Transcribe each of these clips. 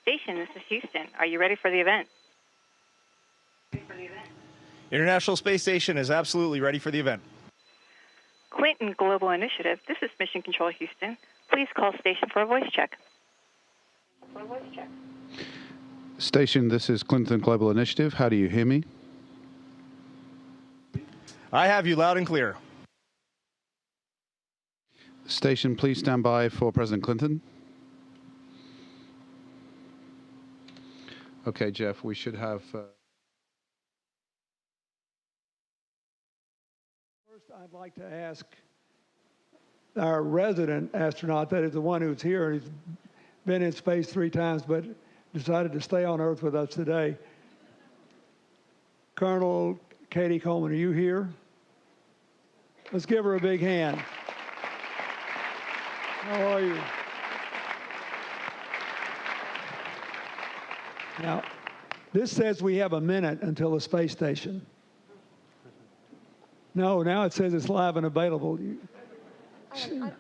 Station, this is Houston. Are you ready for the event? International Space Station is absolutely ready for the event. Clinton Global Initiative, this is Mission Control Houston. Please call station for a voice check. Station, this is Clinton Global Initiative. How do you hear me? I have you loud and clear. Station, please stand by for President Clinton. Okay, Jeff, we should have... First, I'd like to ask our resident astronaut, that is the one who's here, and he's been in space 3 times, but decided to stay on Earth with us today. Colonel Cady Coleman, are you here? Let's give her a big hand. How are you? Now, this says we have a minute until the space station. No, now it says it's live and available. I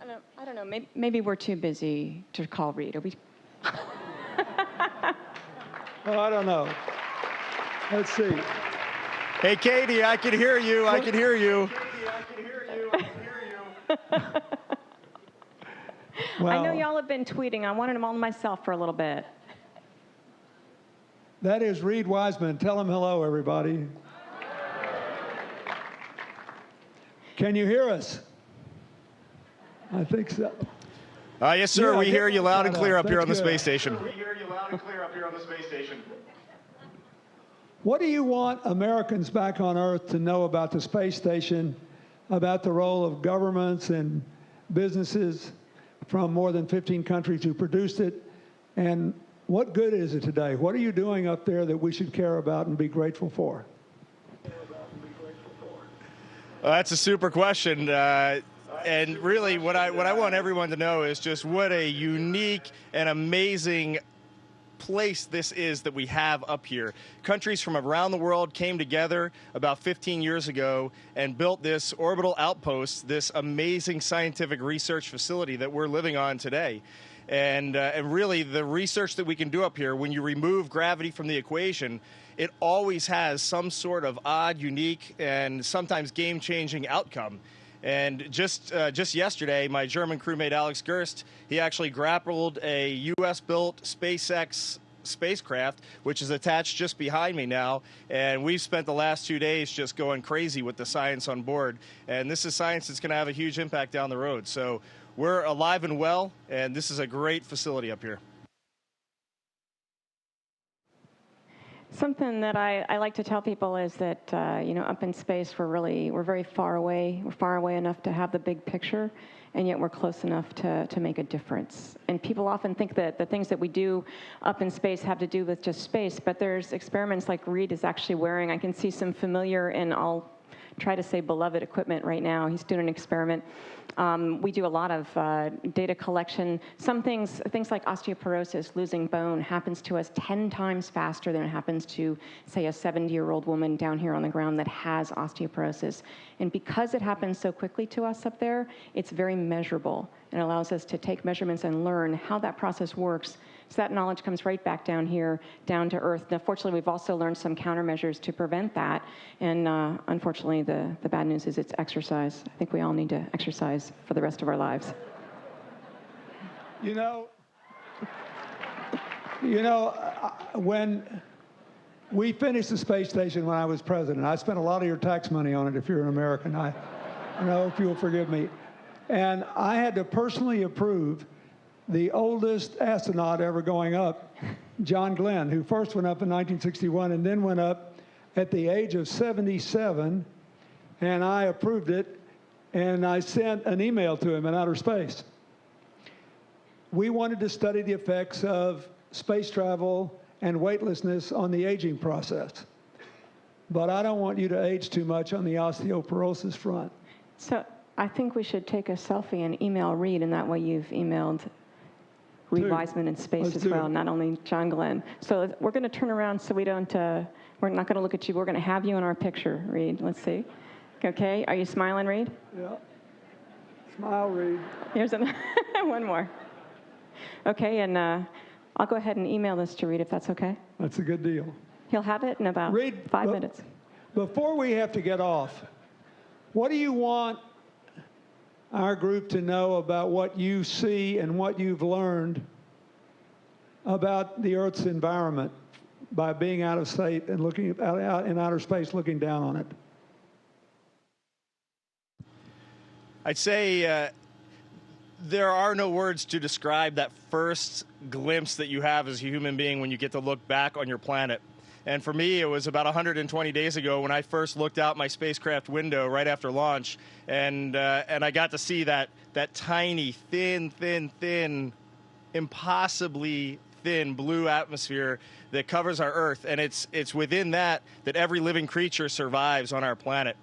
don't know. Maybe we're too busy to call Reid. Are we? Oh, I don't know. Let's see. Hey, Cady, I can hear you. I can hear you. Well, I know y'all have been tweeting. I wanted them all to myself for a little bit. that is Reid Wiseman. Tell him hello, everybody. Can you hear us? I think so. Yes, sir. Yeah, we hear you loud and clear up here on the That's space good. station. We hear you loud and clear up here on the space station. What do you want Americans back on Earth to know about the space station, about the role of governments and businesses from more than 15 countries who produced it, and what good is it today? What are you doing up there that we should care about and be grateful for? Well, that's a super question. And really, what I want everyone to know is just what a unique and amazing place this is that we have up here. Countries from around the world came together about 15 years ago and built this orbital outpost, this amazing scientific research facility that we're living on today. And really, the research that we can do up here, when you remove gravity from the equation, it always has some sort of odd, unique, and sometimes game-changing outcome. And just yesterday, my German crewmate Alex Gerst, he actually grappled a U.S.-built SpaceX spacecraft, which is attached just behind me now. And we've spent the last 2 days just going crazy with the science on board. And this is science that's going to have a huge impact down the road. So we're alive and well, and this is a great facility up here. Something that I like to tell people is that, up in space, we're very far away. We're far away enough to have the big picture, and yet we're close enough to make a difference. And people often think that the things that we do up in space have to do with just space, but there's experiments like Reid is actually wearing. I can see some familiar, and I'll try to say beloved equipment right now. He's doing an experiment. We do a lot of data collection. Some things like osteoporosis, losing bone, happens to us 10 times faster than it happens to, say, a 70-year-old woman down here on the ground that has osteoporosis. And because it happens so quickly to us up there, it's very measurable. It allows us to take measurements and learn how that process works. So that knowledge comes right back down here, down to Earth. Now, fortunately, we've also learned some countermeasures to prevent that. And unfortunately, the bad news is it's exercise. I think we all need to exercise for the rest of our lives. When we finished the space station when I was president, I spent a lot of your tax money on it if you're an American. I hope you'll forgive me. And I had to personally approve the oldest astronaut ever going up, John Glenn, who first went up in 1961 and then went up at the age of 77, and I approved it, and I sent an email to him in outer space. We wanted to study the effects of space travel and weightlessness on the aging process, but I don't want you to age too much on the osteoporosis front. So I think we should take a selfie and email Reid, and that way you've emailed Reid Wiseman in space as well, not only John Glenn. So we're going to turn around so we don't, we're not going to look at you. We're going to have you in our picture, Reid. Let's see. Okay, are you smiling, Reid? Yeah. Smile, Reid. Here's one more. Okay, and I'll go ahead and email this to Reid if that's okay. That's a good deal. He'll have it in about Reid, 5 minutes. Before we have to get off, what do you want our group to know about what you see and what you've learned about the Earth's environment by being out of state and looking out in outer space, looking down on it? I'd say there are no words to describe that first glimpse that you have as a human being when you get to look back on your planet. And for me, it was about 120 days ago when I first looked out my spacecraft window right after launch, and I got to see that tiny, thin, impossibly thin blue atmosphere that covers our Earth, and it's within that every living creature survives on our planet.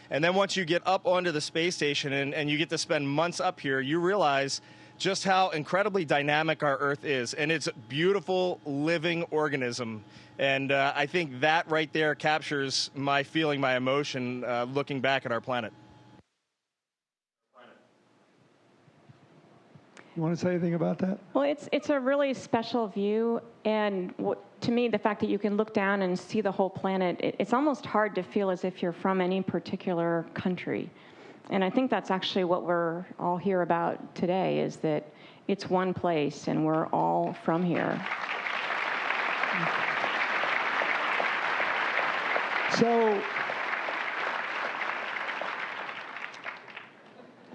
And then once you get up onto the space station and you get to spend months up here, you realize just how incredibly dynamic our Earth is, and it's a beautiful living organism. And I think that right there captures my feeling, my emotion, looking back at our planet. You want to say anything about that? Well, it's a really special view, and to me, the fact that you can look down and see the whole planet, it's almost hard to feel as if you're from any particular country. And I think that's actually what we're all here about today, is that it's one place and we're all from here. So,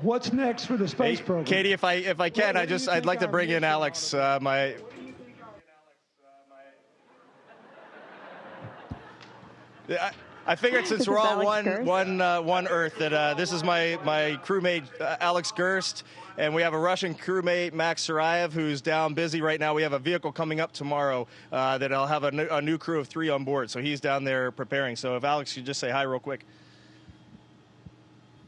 what's next for the space program? Cady, if I can, I'd like to bring in Alex. I figured since we're all one Earth that this is my crewmate Alex Gerst, and we have a Russian crewmate Max Sarayev who's down busy right now. We have a vehicle coming up tomorrow that I'll have a new crew of 3 on board, so he's down there preparing. So if Alex could just say hi real quick.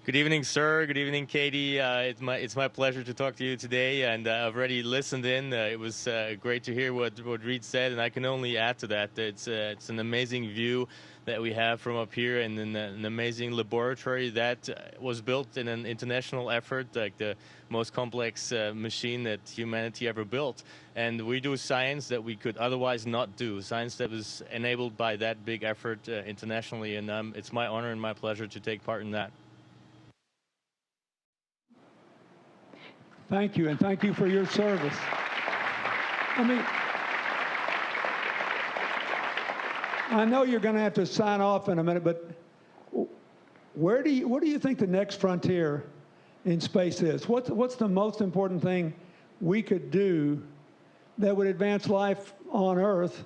Good evening, sir. Good evening, Cady. It's my pleasure to talk to you today, and I've already listened in. It was great to hear what Reid said, and I can only add to that. It's an amazing view that we have from up here, and an amazing laboratory that was built in an international effort, like the most complex machine that humanity ever built. And we do science that we could otherwise not do, science that was enabled by that big effort internationally, and it's my honor and my pleasure to take part in that. Thank you, and thank you for your service. I know you're going to have to sign off in a minute, but what do you think the next frontier in space is? What's the most important thing we could do that would advance life on Earth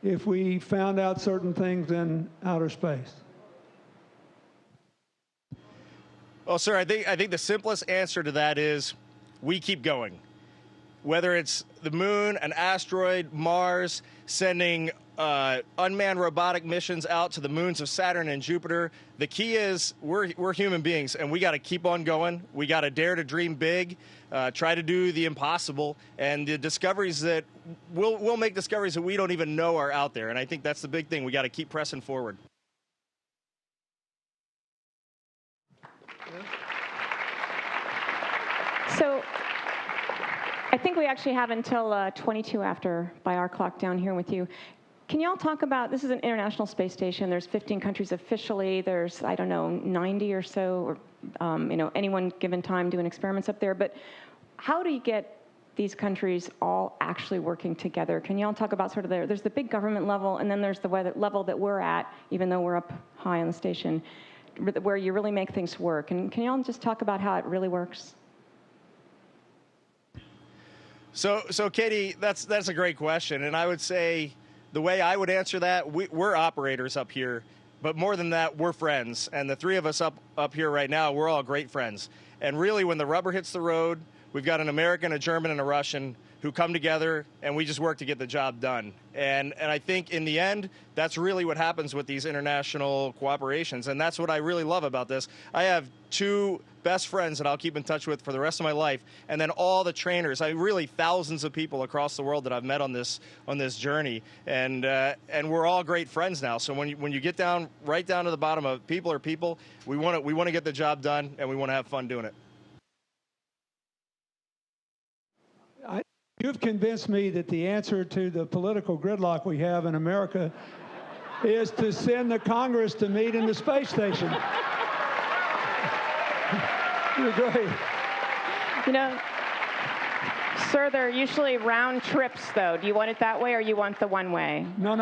if we found out certain things in outer space? Well, sir, I think the simplest answer to that is we keep going. Whether it's the moon, an asteroid, Mars, sending unmanned robotic missions out to the moons of Saturn and Jupiter, the key is we're human beings, and we got to keep on going. We got to dare to dream big, try to do the impossible, and the discoveries that we'll make discoveries that we don't even know are out there. And I think that's the big thing. We got to keep pressing forward. So I think we actually have until 22 after by our clock down here with you. Can you all talk about, this is an international space station. There's 15 countries officially. There's, I don't know, 90 or so, or any one given time doing experiments up there. But how do you get these countries all actually working together? Can you all talk about sort of there's the big government level, and then there's the level that we're at, even though we're up high on the station, where you really make things work. And can you all just talk about how it really works? So Cady, that's a great question, and I would say the way I would answer that, we're operators up here, but more than that, we're friends. And the 3 of us up here right now, we're all great friends. And really, when the rubber hits the road, we've got an American, a German, and a Russian who come together, and we just work to get the job done. And I think in the end, that's really what happens with these international cooperations, and that's what I really love about this. I have 2 best friends that I'll keep in touch with for the rest of my life, and then all the trainers. Really thousands of people across the world that I've met on this journey, and we're all great friends now. So when you get down right down to the bottom of people are people, we want to get the job done, and we want to have fun doing it. You've convinced me that the answer to the political gridlock we have in America is to send the Congress to meet in the space station. You're great. You know, sir, they're usually round trips, though. Do you want it that way, or you want the one way? No.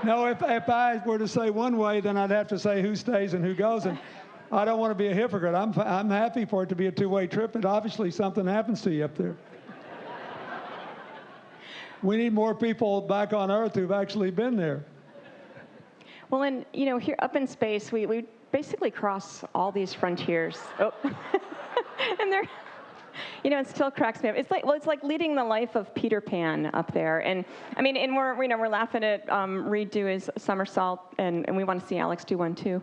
No, if I were to say one way, then I'd have to say who stays and who goes, and I don't want to be a hypocrite. I'm happy for it to be a two-way trip, but obviously something happens to you up there. We need more people back on Earth who've actually been there. Well, and, you know, here up in space, we basically cross all these frontiers. Oh. And they're, you know, it still cracks me up. It's like leading the life of Peter Pan up there. And I mean, and we're laughing at Reid do his somersault, and we want to see Alex do one too.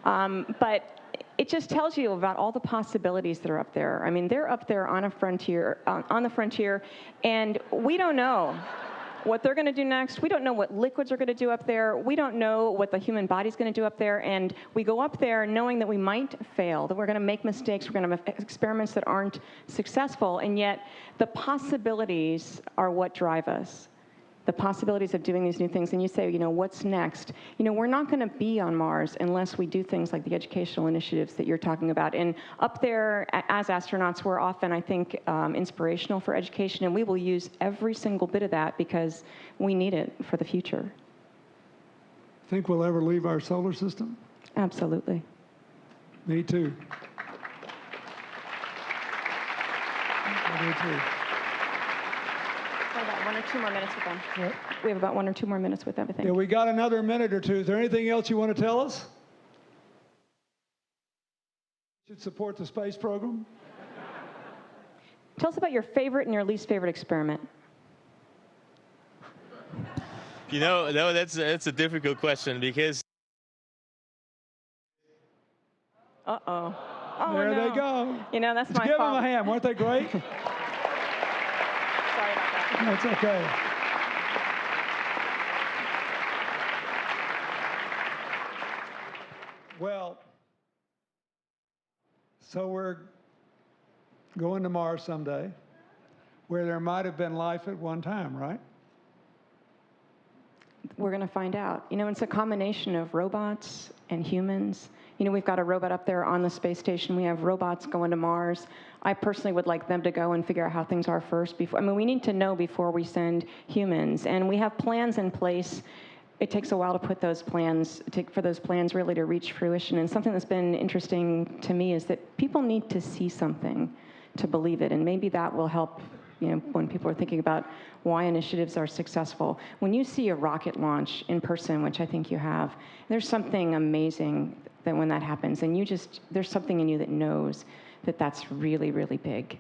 But it just tells you about all the possibilities that are up there. I mean, they're up there on a frontier, on the frontier, and we don't know what they're going to do next. We don't know what liquids are going to do up there. We don't know what the human body's going to do up there. And we go up there knowing that we might fail, that we're going to make mistakes, we're going to have experiments that aren't successful. And yet the possibilities are what drive us. The possibilities of doing these new things. And you say, you know, what's next? You know, we're not going to be on Mars unless we do things like the educational initiatives that you're talking about. And up there, as astronauts, we're often, I think, inspirational for education, and we will use every single bit of that because we need it for the future. Think we'll ever leave our solar system? Absolutely. Me too. I do too. About 1 or 2 more minutes with them. What? We have about 1 or 2 more minutes with them, I think. Yeah, we got another minute or two. Is there anything else you want to tell us? Should support the space program? Tell us about your favorite and your least favorite experiment. You know, no, that's a difficult question because. Uh-oh. Oh, There no. they go. You know, that's Let's my give fault. them a hand. Weren't they great? Sorry about that. That's okay. Well, so we're going to Mars someday, where there might have been life at one time, right? We're going to find out. You know, it's a combination of robots and humans. You know, we've got a robot up there on the space station. We have robots going to Mars. I personally would like them to go and figure out how things are first. I mean, we need to know before we send humans. And we have plans in place. It takes a while to put those plans, for those plans really to reach fruition. And something that's been interesting to me is that people need to see something to believe it. And maybe that will help, you know, when people are thinking about why initiatives are successful. When you see a rocket launch in person, which I think you have, there's something amazing that when that happens, and there's something in you that knows that that's really, really big.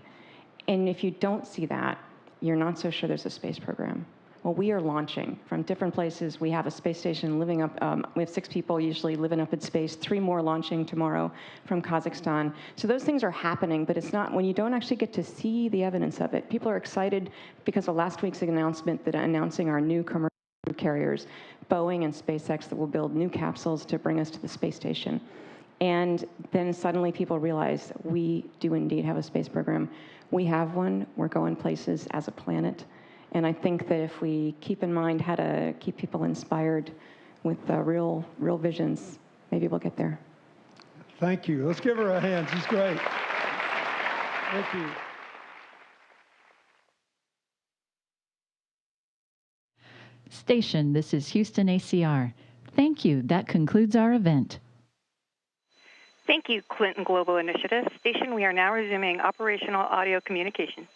And if you don't see that, you're not so sure there's a space program. Well, we are launching from different places. We have a space station living up, we have 6 people usually living up in space, 3 more launching tomorrow from Kazakhstan. So those things are happening, but it's not, when you don't actually get to see the evidence of it. People are excited because of last week's announcement that announcing our new commercial carriers, Boeing and SpaceX, that will build new capsules to bring us to the space station. And then suddenly people realize we do indeed have a space program. We have one, we're going places as a planet. And I think that if we keep in mind how to keep people inspired with real visions, maybe we'll get there. Thank you. Let's give her a hand. She's great. Thank you. Station, this is Houston ACR. Thank you. That concludes our event. Thank you, Clinton Global Initiative. Station, we are now resuming operational audio communication.